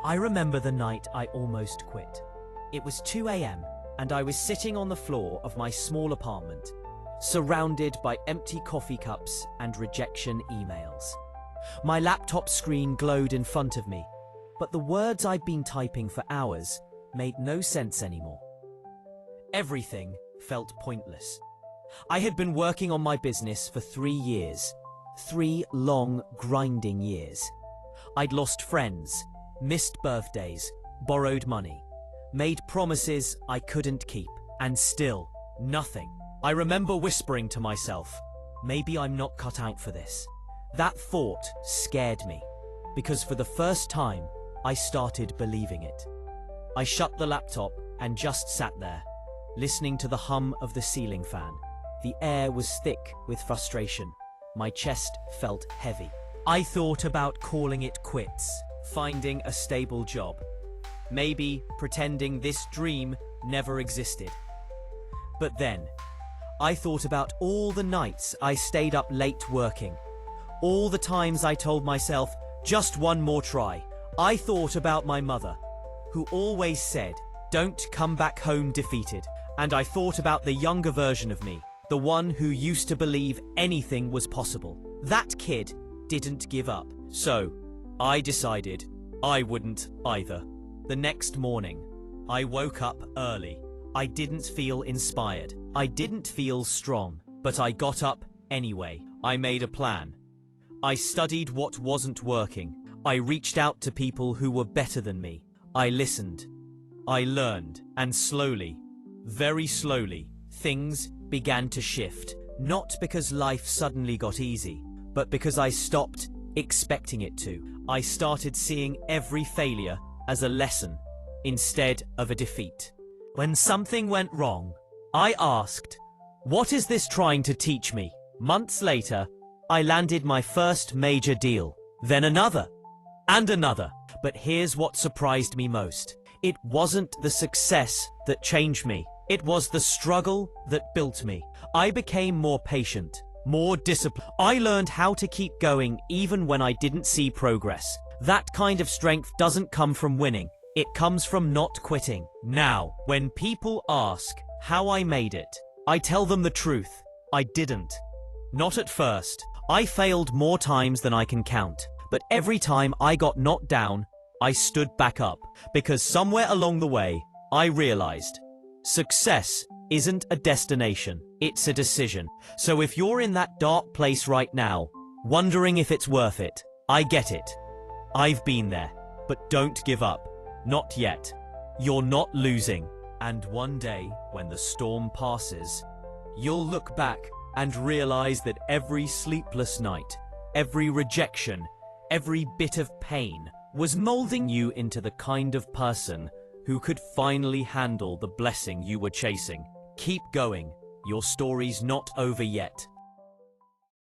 I remember the night I almost quit. It was 2 a.m. and I was sitting on the floor of my small apartment, surrounded by empty coffee cups and rejection emails. My laptop screen glowed in front of me, but the words I'd been typing for hours made no sense anymore. Everything felt pointless. I had been working on my business for 3 years. 3 long, grinding years. I'd lost friends, missed birthdays, borrowed money, made promises I couldn't keep, and still, nothing. I remember whispering to myself, maybe I'm not cut out for this. That thought scared me, because for the first time, I started believing it. I shut the laptop and just sat there, listening to the hum of the ceiling fan. The air was thick with frustration. My chest felt heavy. I thought about calling it quits, finding a stable job, maybe pretending this dream never existed. But then, I thought about all the nights I stayed up late working, all the times I told myself, just one more try. I thought about my mother, who always said, don't come back home defeated. And I thought about the younger version of me, the one who used to believe anything was possible. That kid didn't give up. So, I decided I wouldn't either. The next morning, I woke up early. I didn't feel inspired. I didn't feel strong, but I got up anyway. I made a plan. I studied what wasn't working. I reached out to people who were better than me. I listened. I learned. And slowly, very slowly, things began to shift. Not because life suddenly got easy, but because I stopped expecting it to. I started seeing every failure as a lesson instead of a defeat. When something went wrong, I asked, what is this trying to teach me? Months later, I landed my first major deal, then another, and another. But here's what surprised me most. It wasn't the success that changed me. It was the struggle that built me. I became more patient, more disciplined. I learned how to keep going even when I didn't see progress. That kind of strength doesn't come from winning. It comes from not quitting. Now, when people ask how I made it, I tell them the truth. I didn't. Not at first. I failed more times than I can count. But every time I got knocked down, I stood back up. Because somewhere along the way, I realized success isn't a destination, it's a decision. So if you're in that dark place right now, wondering if it's worth it, I get it. I've been there. But don't give up. Not yet. You're not losing. And one day, when the storm passes, you'll look back and realize that every sleepless night, every rejection, every bit of pain was molding you into the kind of person who could finally handle the blessing you were chasing. Keep going. Your story's not over yet.